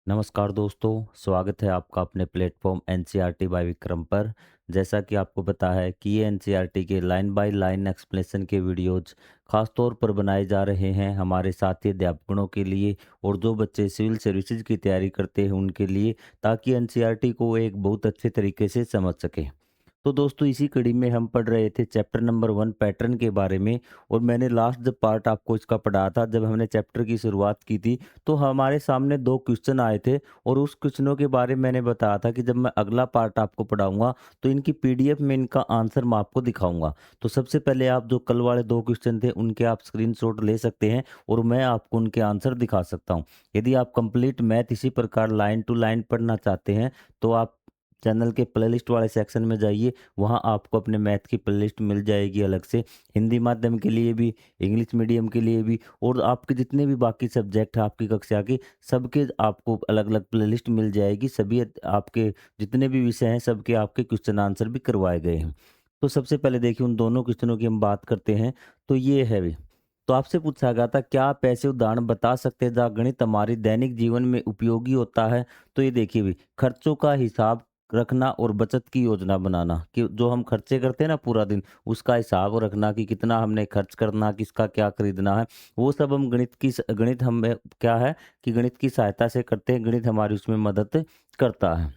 नमस्कार दोस्तों, स्वागत है आपका अपने प्लेटफॉर्म एनसीईआरटी बाय विक्रम पर। जैसा कि आपको पता है कि ये एनसीईआरटी के लाइन बाय लाइन एक्सप्लेनेशन के वीडियोज़ ख़ास तौर पर बनाए जा रहे हैं हमारे साथी अध्यापकों के लिए और जो बच्चे सिविल सर्विसेज की तैयारी करते हैं उनके लिए, ताकि एनसीईआरटी को एक बहुत अच्छे तरीके से समझ सकें। तो दोस्तों, इसी कड़ी में हम पढ़ रहे थे चैप्टर नंबर 1 पैटर्न के बारे में। और मैंने लास्ट जब पार्ट आपको इसका पढ़ाया था, जब हमने चैप्टर की शुरुआत की थी, तो हमारे सामने 2 क्वेश्चन आए थे और उस क्वेश्चनों के बारे में मैंने बताया था कि जब मैं अगला पार्ट आपको पढ़ाऊँगा तो इनकी पीडीएफ में इनका आंसर मैं आपको दिखाऊँगा। तो सबसे पहले आप जो कल वाले 2 क्वेश्चन थे उनके आप स्क्रीनशॉट ले सकते हैं और मैं आपको उनके आंसर दिखा सकता हूँ। यदि आप कंप्लीट मैथ इसी प्रकार लाइन टू लाइन पढ़ना चाहते हैं तो आप चैनल के प्लेलिस्ट वाले सेक्शन में जाइए, वहाँ आपको अपने मैथ की प्लेलिस्ट मिल जाएगी अलग से, हिंदी माध्यम के लिए भी, इंग्लिश मीडियम के लिए भी और आपके जितने भी बाकी सब्जेक्ट हैं आपकी कक्षा के, सबके आपको अलग-अलग प्लेलिस्ट मिल जाएगी। सभी आपके जितने भी विषय हैं, सबके आपके क्वेश्चन आंसर भी करवाए गए हैं। तो सबसे पहले देखिए उन दोनों क्वेश्चनों की हम बात करते हैं, तो ये है भी। तो आपसे पूछा गया था, क्या आप ऐसे उदाहरण बता सकते हैं जहाँ गणित हमारी दैनिक जीवन में उपयोगी होता है? तो ये देखिए भी, खर्चों का हिसाब रखना और बचत की योजना बनाना, कि जो हम खर्चे करते हैं ना पूरा दिन, उसका हिसाब रखना कि कितना हमने खर्च करना, किसका क्या खरीदना है, वो सब हम गणित हमें क्या है कि गणित की सहायता से करते हैं। गणित हमारी उसमें मदद करता है।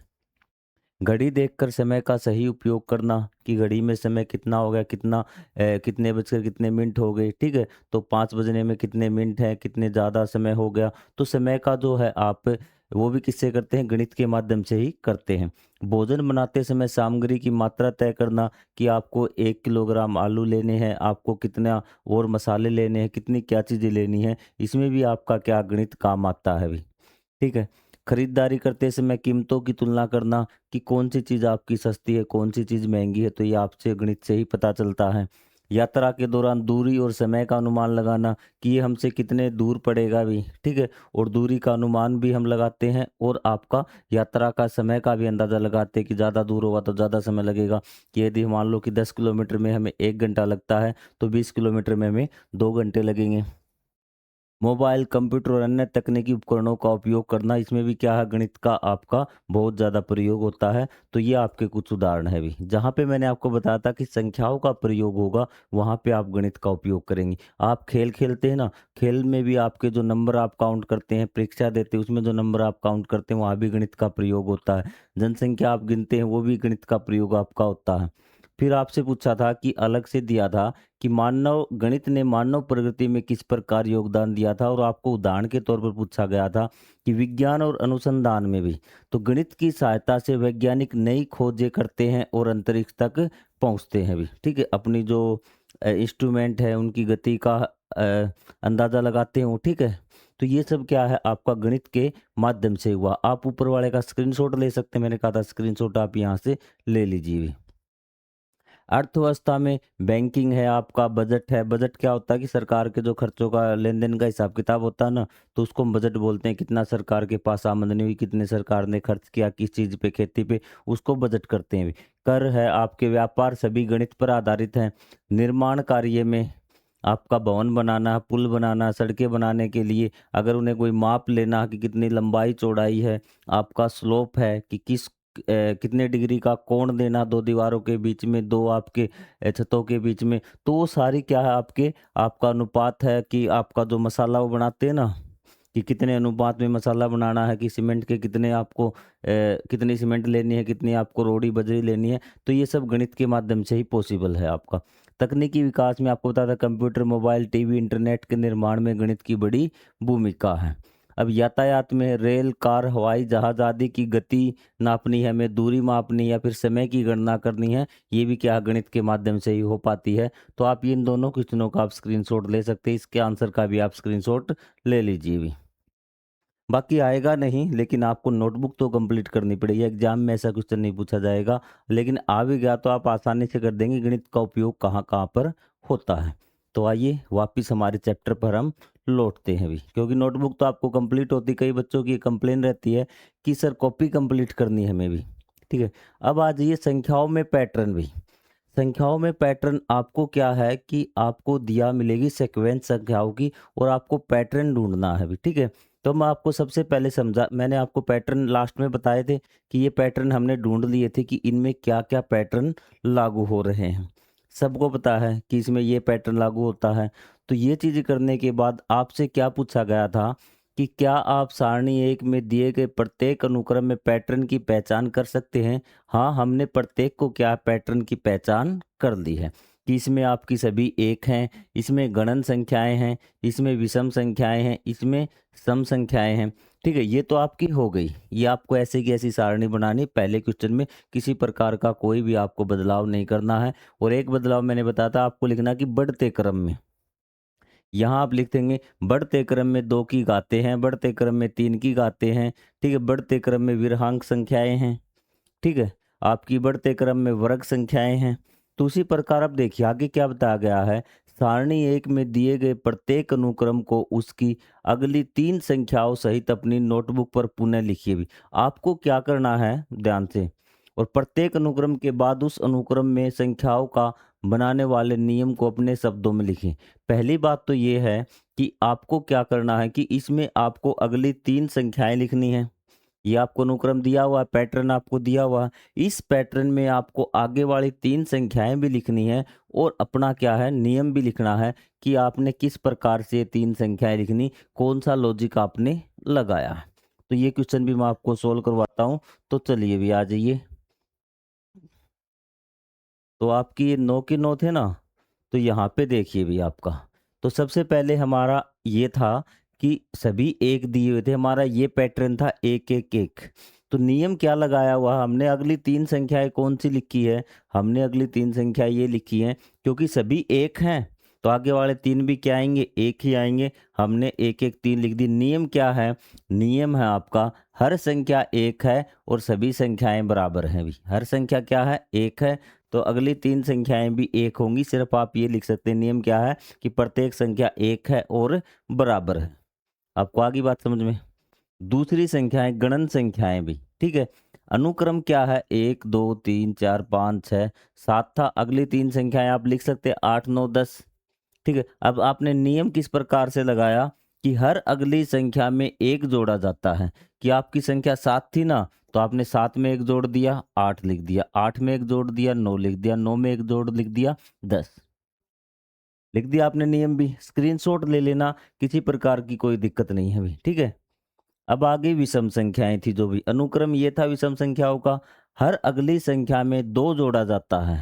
घड़ी देखकर समय का सही उपयोग करना, कि घड़ी में समय कितना हो गया, कितने बजकर कितने मिनट हो गए, ठीक है? तो 5 बजने में कितने मिनट हैं, कितने ज़्यादा समय हो गया। तो समय का जो है आप वो भी किससे करते हैं? गणित के माध्यम से ही करते हैं। भोजन बनाते समय सामग्री की मात्रा तय करना, कि आपको 1 किलोग्राम आलू लेने हैं, आपको कितना और मसाले लेने हैं, कितनी क्या चीज़ें लेनी हैं, इसमें भी आपका क्या गणित काम आता है अभी। ठीक है? खरीदारी करते समय कीमतों की तुलना करना, कि कौन-सी चीज़ आपकी सस्ती है, कौन-सी चीज़ महँगी है, तो ये आपसे गणित से ही पता चलता है। यात्रा के दौरान दूरी और समय का अनुमान लगाना, कि ये हमसे कितने दूर पड़ेगा भी, ठीक है? और दूरी का अनुमान भी हम लगाते हैं और आपका यात्रा का समय का भी अंदाज़ा लगाते हैं कि ज़्यादा दूर होगा तो ज़्यादा समय लगेगा, कि यदि मान लो कि 10 किलोमीटर में हमें 1 घंटा लगता है, तो 20 किलोमीटर में हमें 2 घंटे लगेंगे। मोबाइल, कंप्यूटर और अन्य तकनीकी उपकरणों का उपयोग करना, इसमें भी क्या है गणित का आपका बहुत ज़्यादा प्रयोग होता है। तो ये आपके कुछ उदाहरण है भी। जहाँ पे मैंने आपको बताया था कि संख्याओं का प्रयोग होगा, वहाँ पे आप गणित का उपयोग करेंगे। आप खेल खेलते हैं ना, खेल में भी आपके जो नंबर आप काउंट करते हैं, परीक्षा देते हैं उसमें जो नंबर आप काउंट करते हैं, वहाँ भी गणित का प्रयोग होता है। जनसंख्या आप गिनते हैं, वो भी गणित का प्रयोग आपका होता है। फिर आपसे पूछा था कि अलग से दिया था कि मानव गणित ने मानव प्रगति में किस प्रकार योगदान दिया था, और आपको उदाहरण के तौर पर पूछा गया था कि विज्ञान और अनुसंधान में भी, तो गणित की सहायता से वैज्ञानिक नई खोजें करते हैं और अंतरिक्ष तक पहुंचते हैं भी, ठीक है? अपनी जो इंस्ट्रूमेंट है उनकी गति का अंदाजा लगाते हो, ठीक है? तो ये सब क्या है आपका गणित के माध्यम से हुआ। आप ऊपर वाले का स्क्रीनशॉट ले सकते हैं, मैंने कहा था स्क्रीनशॉट आप यहाँ से ले लीजिए। अर्थव्यवस्था में बैंकिंग है, आपका बजट है। बजट क्या होता है कि सरकार के जो खर्चों का लेन-देन का हिसाब किताब होता है ना, तो उसको हम बजट बोलते हैं। कितना सरकार के पास आमदनी हुई, कितने सरकार ने खर्च किया, किस चीज़ पे, खेती पे, उसको बजट करते हैं। कर है, आपके व्यापार सभी गणित पर आधारित हैं। निर्माण कार्य में आपका भवन बनाना, पुल बनाना, सड़कें बनाने के लिए अगर उन्हें कोई माप लेना कि कितनी लंबाई चौड़ाई है, आपका स्लोप है कि कितने डिग्री का कोण देना 2 दीवारों के बीच में, 2 आपके छतों के बीच में, तो वो सारी क्या है आपका अनुपात है कि आपका जो मसाला वो बनाते हैं ना, कि कितने अनुपात में मसाला बनाना है, कि सीमेंट के कितने आपको कितनी सीमेंट लेनी है, कितनी आपको रोड़ी बजरी लेनी है, तो ये सब गणित के माध्यम से ही पॉसिबल है आपका। तकनीकी विकास में आपको बताया था कंप्यूटर, मोबाइल, टीवी, इंटरनेट के निर्माण में गणित की बड़ी भूमिका है। अब यातायात में रेल, कार, हवाई जहाज़ आदि की गति नापनी है, हमें दूरी मापनी है या फिर समय की गणना करनी है, ये भी क्या गणित के माध्यम से ही हो पाती है। तो आप इन दोनों क्वेश्चनों का आप स्क्रीनशॉट ले सकते हैं, इसके आंसर का भी आप स्क्रीनशॉट ले लीजिए भी। बाकी आएगा नहीं, लेकिन आपको नोटबुक तो कंप्लीट करनी पड़ेगी। एग्जाम में ऐसा क्वेश्चन नहीं पूछा जाएगा, लेकिन आ भी गया तो आप आसानी से कर देंगे। गणित का उपयोग कहाँ कहाँ पर होता है। तो आइए वापिस हमारे चैप्टर पर हम लौटते हैं भी, क्योंकि नोटबुक तो आपको कंप्लीट होती, कई बच्चों की कंप्लेन रहती है कि सर कॉपी कंप्लीट करनी है हमें भी, ठीक है? अब आ जाइए संख्याओं में पैटर्न भी। संख्याओं में पैटर्न आपको क्या है कि आपको दिया मिलेगी सीक्वेंस संख्याओं की और आपको पैटर्न ढूंढना है भी, ठीक है? तो मैं आपको सबसे पहले समझा मैंने आपको पैटर्न लास्ट में बताए थे कि ये पैटर्न हमने ढूँढ लिए थे कि इनमें क्या-क्या पैटर्न लागू हो रहे हैं। सबको पता है कि इसमें ये पैटर्न लागू होता है। तो ये चीज़ें करने के बाद आपसे क्या पूछा गया था कि क्या आप सारणी 1 में दिए गए प्रत्येक अनुक्रम में पैटर्न की पहचान कर सकते हैं? हाँ, हमने प्रत्येक को क्या पैटर्न की पहचान कर ली है कि इसमें आपकी सभी 1 हैं, इसमें गणन संख्याएँ हैं, इसमें विषम संख्याएँ हैं, इसमें सम संख्याएँ हैं। ठीक है, ये तो आपकी हो गई। ये आपको ऐसे की ऐसी सारणी बनानी पहले क्वेश्चन में किसी प्रकार का कोई भी आपको बदलाव नहीं करना है और एक बदलाव मैंने बताया था आपको लिखना कि बढ़ते क्रम में। यहाँ आप लिख देंगे बढ़ते क्रम में 2 की घातें हैं, बढ़ते क्रम में 3 की घातें हैं, ठीक है? बढ़ते क्रम में विरहांक संख्याएँ हैं, ठीक है? आपकी बढ़ते क्रम में वर्ग संख्याएँ हैं। तो उसी प्रकार अब देखिए आगे क्या बताया गया है, सारणी 1 में दिए गए प्रत्येक अनुक्रम को उसकी अगली 3 संख्याओं सहित अपनी नोटबुक पर पुनः लिखिए भी। आपको क्या करना है ध्यान से और प्रत्येक अनुक्रम के बाद उस अनुक्रम में संख्याओं का बनाने वाले नियम को अपने शब्दों में लिखें। पहली बात तो ये है कि आपको क्या करना है कि इसमें आपको अगली 3 संख्याएँ लिखनी हैं। ये आपको अनुक्रम दिया हुआ है, पैटर्न आपको दिया हुआ है। इस पैटर्न में आपको आगे वाली 3 संख्याएँ भी लिखनी है और अपना क्या है नियम भी लिखना है कि आपने किस प्रकार से ये 3 संख्याएँ लिखनी, कौन-सा लॉजिक आपने लगाया है। तो ये क्वेश्चन भी मैं आपको सॉल्व करवाता हूँ। तो चलिए अभी आ जाइए। तो आपकी ये 9 के 9 थे ना? तो यहाँ पे देखिए भी आपका। तो सबसे पहले हमारा ये था कि सभी 1 दिए हुए थे, हमारा ये पैटर्न था 1, 1, 1। तो नियम क्या लगाया हुआ हमने अगली 3 संख्याएँ कौन-सी लिखी है? हमने अगली 3 संख्या ये लिखी हैं क्योंकि सभी 1 हैं, तो आगे वाले 3 भी क्या आएँगे? 1 ही आएँगे। हमने 1, 1, 3 लिख दी। नियम क्या है? नियम है आपका हर संख्या 1 है और सभी संख्याएँ बराबर हैं भी। हर संख्या क्या है? 1 है। तो अगली 3 संख्याएँ भी 1 होंगी, सिर्फ़ आप ये लिख सकते हैं नियम क्या है कि प्रत्येक संख्या 1 है और बराबर है। आपको आ गई बात समझ में? दूसरी संख्याएँ गणन संख्याएँ भी, ठीक है? अनुक्रम क्या है 1, 2, 3, 4, 5, 6, 7 था, अगली 3 संख्याएँ आप लिख सकते हैं 8, 9, 10, ठीक है? अब आपने नियम किस प्रकार से लगाया कि हर अगली संख्या में 1 जोड़ा जाता है, कि आपकी संख्या 7 थी ना, तो आपने 7 में 1 जोड़ दिया, 8 लिख दिया, 8 में 1 जोड़ दिया, 9 लिख दिया, 9 में 1 जोड़ लिख दिया, 10 लिख दिया आपने नियम भी। स्क्रीनशॉट ले लेना, किसी प्रकार की कोई दिक्कत नहीं है अभी, ठीक है? अब आगे विषम संख्याएँ थी जो भी, अनुक्रम ये था विषम संख्याओं का, हर अगली संख्या में 2 जोड़ा जाता है।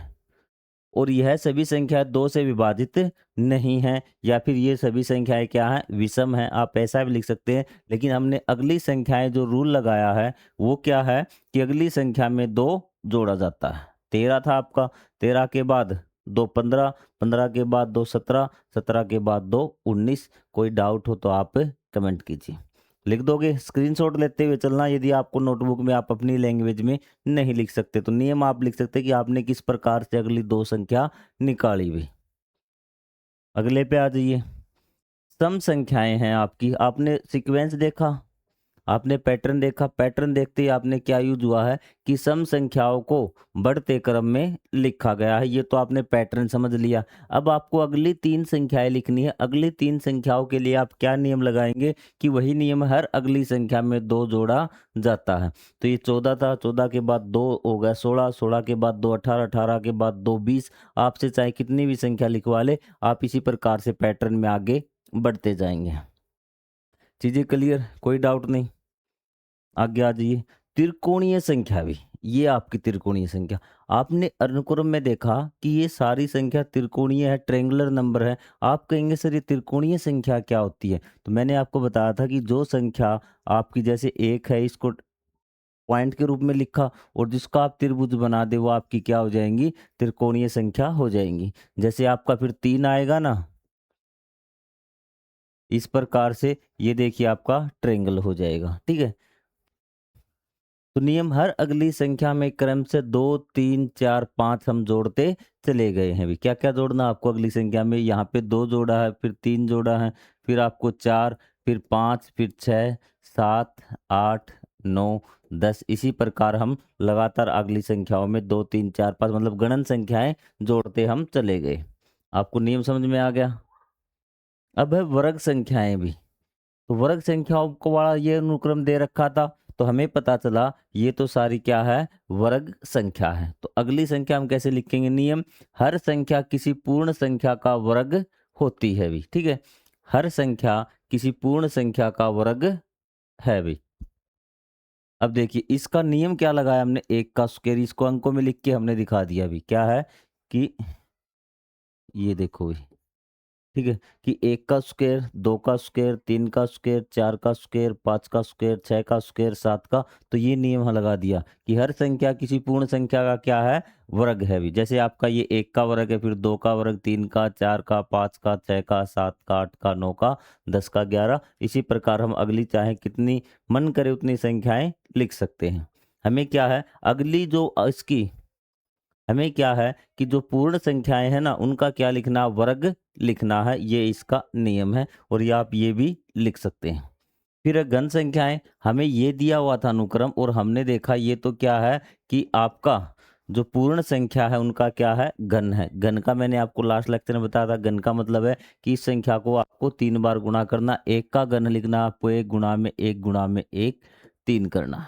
और यह सभी संख्याएँ 2 से विभाजित नहीं हैं या फिर ये सभी संख्याएँ क्या हैं? विषम हैं। आप ऐसा भी लिख सकते हैं, लेकिन हमने अगली संख्याएँ जो रूल लगाया है, वो क्या है कि अगली संख्या में 2 जोड़ा जाता है। 13 था आपका, 13 के बाद 2 15, 15 के बाद 2 17, 17 के बाद 2 19। कोई डाउट हो तो आप कमेंट कीजिए। लिख दोगे? स्क्रीनशॉट लेते हुए चलना यदि आपको नोटबुक में आप अपनी लैंग्वेज में नहीं लिख सकते तो नियम आप लिख सकते कि आपने किस प्रकार से अगली 2 संख्या निकाली हुई। अगले पे आ जाइए। सम संख्याएँ हैं आपकी, आपने सीक्वेंस देखा? आपने पैटर्न देखा, पैटर्न देखते ही आपने क्या यूज़ हुआ है कि सम संख्याओं को बढ़ते क्रम में लिखा गया है, ये तो आपने पैटर्न समझ लिया। अब आपको अगली 3 संख्याएँ लिखनी है, अगली 3 संख्याओं के लिए आप क्या नियम लगाएँगे कि वही नियम हर अगली संख्या में 2 जोड़ा जाता है। तो ये 14 था, 14 के बाद 2 हो गया 16, 16 के बाद 2 18, 18 के बाद 2 20। आपसे चाहे कितनी भी संख्या लिखवा ले, आप इसी प्रकार से पैटर्न में आगे बढ़ते जाएँगे। चीज़ें क्लियर? कोई डाउट नहीं? आगे आ जाइए। त्रिकोणीय संख्या भी, ये आपकी त्रिकोणीय संख्या। आपने अनुक्रम में देखा कि ये सारी संख्या त्रिकोणीय है, ट्रायंगुलर नंबर है। आप कहेंगे सर ये त्रिकोणीय संख्या क्या होती है? तो मैंने आपको बताया था कि जो संख्या आपकी जैसे 1 है इसको पॉइंट के रूप में लिखा और जिसका आप त्रिभुज बना दे वो आपकी क्या हो जाएँगी? त्रिकोणीय संख्या हो जाएँगी। जैसे आपका फिर 3 आएगा ना, इस प्रकार से ये देखिए आपका ट्रायंगल हो जाएगा, ठीक है? तो नियम हर अगली संख्या में क्रम से 2, 3, 4, 5 हम जोड़ते चले गए हैं। अभी क्या-क्या जोड़ना आपको अगली संख्या में? यहाँ पे 2 जोड़ा है, फिर 3 जोड़ा है, फिर आपको 4, फिर 5, फिर 6, 7, 8, 9, 10 इसी प्रकार हम लगातार अगली संख्याओं में 2, 3, 4, 5 मतलब गणन संख्याएँ जोड़ते हम चले गए। आपको नियम समझ में आ गया? अब है वर्ग संख्याएँ भी। तो वर्ग संख्याओं को वाला ये अनुक्रम दे रखा था, तो हमें पता चला ये तो सारी क्या है, वर्ग संख्या है। तो अगली संख्या हम कैसे लिखेंगे, नियम, हर संख्या किसी पूर्ण संख्या का वर्ग होती है भी, ठीक है, हर संख्या किसी पूर्ण संख्या का वर्ग है भी। अब देखिए इसका नियम क्या लगाया हमने, एक का स्क्वायर, इसको अंकों में लिख के हमने दिखा दिया भी, क्या है कि ये देखो भी, ठीक है, कि एक का स्क्वायर, दो का स्क्वायर, तीन का स्क्वायर, चार का स्क्वायर, पाँच का स्क्वायर, छः का स्क्वायर, सात का। तो ये नियम यहाँ लगा दिया कि हर संख्या किसी पूर्ण संख्या का क्या है, वर्ग है भी। जैसे आपका ये एक का वर्ग है, फिर दो का वर्ग, तीन का, चार का, पाँच का, छः का, सात का, आठ का, नौ का, 10 का, 11। इसी प्रकार हम अगली चाहे कितनी मन करे उतनी संख्याएं लिख सकते हैं। हमें क्या है, अगली जो इसकी हमें क्या है कि जो पूर्ण संख्याएं हैं ना उनका क्या लिखना, वर्ग लिखना है, ये इसका नियम है। और ये आप ये भी लिख सकते हैं। फिर है घन संख्याएं, हमें ये दिया हुआ था अनुक्रम और हमने देखा ये तो क्या है कि आपका जो पूर्ण संख्या है उनका क्या है, घन है। घन का मैंने आपको लास्ट लेक्चर में बताया था, घन का मतलब है कि इस संख्या को आपको 3 बार गुणा करना, एक का घन लिखना आपको, एक गुणा में एक गुणा में एक, 3 करना।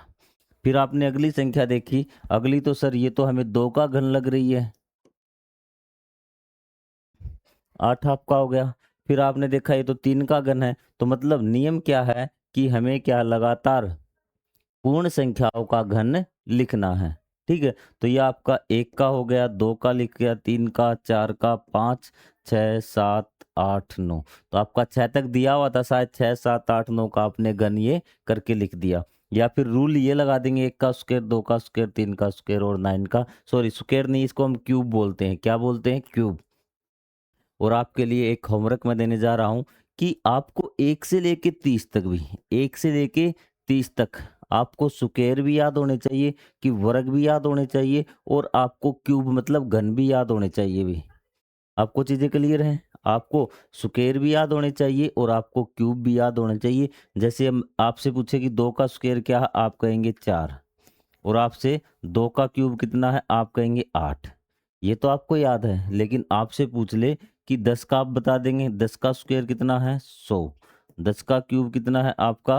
फिर आपने अगली संख्या देखी, अगली तो सर ये तो हमें 2 का घन लग रही है, 8 आपका हो गया। फिर आपने देखा ये तो 3 का घन है। तो मतलब नियम क्या है कि हमें क्या लगातार पूर्ण संख्याओं का घन लिखना है, ठीक है। तो ये आपका 1 का हो गया, 2 का लिख गया, 3 का, 4 का, 5, 6, 7, 8, 9। तो आपका 6 तक दिया हुआ था शायद, 6, 7, 8, 9 का आपने घन ये करके लिख दिया। या फिर रूल ये लगा देंगे, 1 का स्क्वायर, 2 का स्क्वायर, 3 का स्क्वायर और 9 का, सॉरी स्क्वायर नहीं, इसको हम क्यूब बोलते हैं। क्या बोलते हैं, क्यूब। और आपके लिए एक होमवर्क मैं देने जा रहा हूं कि आपको 1 से लेके 30 तक भी, 1 से लेके 30 तक आपको स्क्वायर भी याद होने चाहिए, कि वर्ग भी याद होने चाहिए, और आपको क्यूब मतलब घन भी याद होने चाहिए भी। आपको चीजें क्लियर हैं, आपको स्क्वायर भी याद होने चाहिए और आपको क्यूब भी याद होने चाहिए। जैसे हम आपसे पूछे कि 2 का स्क्वायर क्या है, आप कहेंगे 4, और आपसे 2 का क्यूब कितना है, आप कहेंगे 8। ये तो आपको याद है। लेकिन आपसे पूछ ले कि 10 का, आप बता देंगे 10 का स्क्वायर कितना है, 100, 10 का क्यूब कितना है आपका,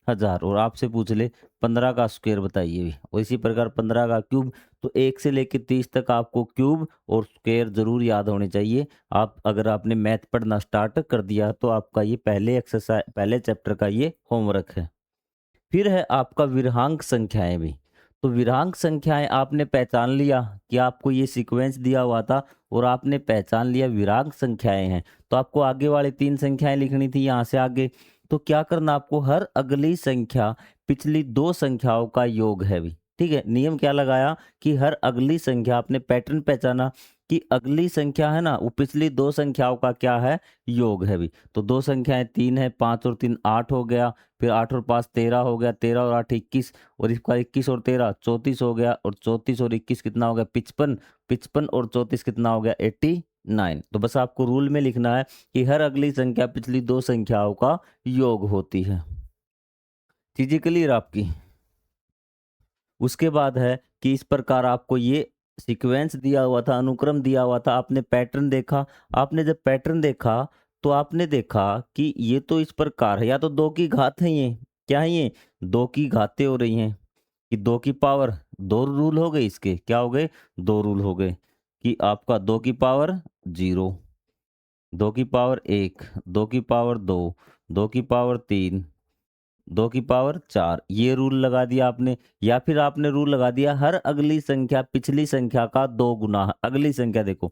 1000। और आपसे पूछ ले 15 का स्क्वायर बताइए भी, और इसी प्रकार 15 का क्यूब। तो 1 से लेकर 30 तक आपको क्यूब और स्क्वायर जरूर याद होने चाहिए। आप अगर आपने मैथ पढ़ना स्टार्ट कर दिया तो आपका ये पहले एक्सरसाइज, पहले चैप्टर का ये होमवर्क है। फिर है आपका विरहांक संख्याएं भी। तो विरहांक संख्याएं आपने पहचान लिया कि आपको ये सीक्वेंस दिया हुआ था, और आपने पहचान लिया विरांक संख्याएं हैं। तो आपको आगे वाली 3 संख्याएं लिखनी थी यहाँ से आगे। तो क्या करना, आपको हर अगली संख्या पिछली 2 संख्याओं का योग है भी, ठीक है। नियम क्या लगाया कि हर अगली संख्या, आपने पैटर्न पहचाना कि अगली संख्या है ना वो पिछली 2 संख्याओं का क्या है, योग है भी। तो 2 संख्याएं 3 है, 5 और 3 8 हो गया। फिर 8 और 5 13 हो गया, 13 और 8 21, और इसका 21 और 13 34 हो गया, और 34 और 21 कितना हो गया, 55, 55 और 34 कितना हो गया, 89। तो बस आपको रूल में लिखना है कि हर अगली संख्या पिछली 2 संख्याओं का योग होती है। चीजें क्लियर आपकी। उसके बाद है कि इस प्रकार आपको ये सीक्वेंस दिया हुआ था, अनुक्रम दिया हुआ था, आपने पैटर्न देखा। आपने जब पैटर्न देखा तो आपने देखा कि ये तो इस प्रकार है, या तो 2 की घात है, ये क्या है, ये 2 की घातें हो रही हैं, कि 2 की पावर, 2 रूल हो गए इसके, क्या हो गए, 2 रूल हो गए, कि आपका 2 की पावर 0, 2 की पावर 1, 2 की पावर 2, 2 की पावर 3, 2 की पावर 4, ये रूल लगा दिया आपने। या फिर आपने रूल लगा दिया हर अगली संख्या पिछली संख्या का 2 गुना है। अगली संख्या देखो,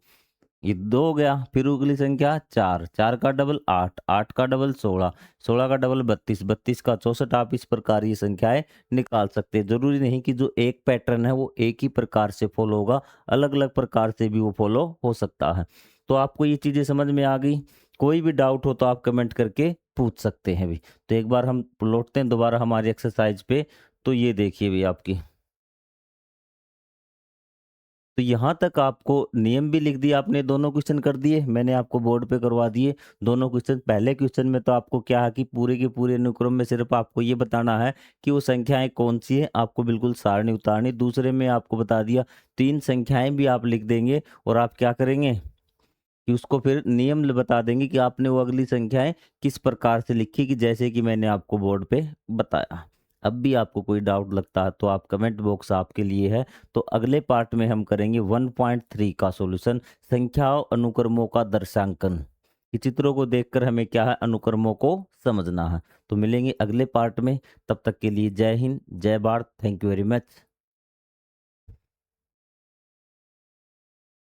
ये 2 हो गया, फिर अगली संख्या 4, 4 का डबल 8, 8 का डबल 16, 16 का डबल 32, 32 का 64। आप इस प्रकार ये संख्याएं निकाल सकते हैं। जरूरी नहीं कि जो एक पैटर्न है वो एक ही प्रकार से फॉलो होगा, अलग अलग प्रकार से भी वो फॉलो हो सकता है। तो आपको ये चीजें समझ में आ गई। कोई भी डाउट हो तो आप कमेंट करके पूछ सकते हैं भी। तो एक बार हम लौटते हैं दोबारा हमारी एक्सरसाइज पे। तो ये देखिए भी आपकी, तो यहाँ तक आपको नियम भी लिख दिया आपने, दोनों क्वेश्चन कर दिए, मैंने आपको बोर्ड पे करवा दिए दोनों क्वेश्चन। पहले क्वेश्चन में तो आपको क्या है कि पूरे के पूरे अनुक्रम में सिर्फ आपको ये बताना है कि वो संख्याएं कौन सी है, आपको बिल्कुल सारणी उतारनी। दूसरे में आपको बता दिया 3 संख्याएं भी आप लिख देंगे, और आप क्या करेंगे, कि उसको फिर नियम बता देंगे कि आपने वो अगली संख्याएँ किस प्रकार से लिखी कि जैसे कि मैंने आपको बोर्ड पे बताया। अब भी आपको कोई डाउट लगता है तो आप कमेंट बॉक्स आपके लिए है। तो अगले पार्ट में हम करेंगे 1.3 का सॉल्यूशन, संख्याओं अनुक्रमों का दर्शांकन। कि चित्रों को देखकर हमें क्या है, अनुक्रमों को समझना है। तो मिलेंगे अगले पार्ट में, तब तक के लिए जय हिंद, जय Bharat, thank you very much.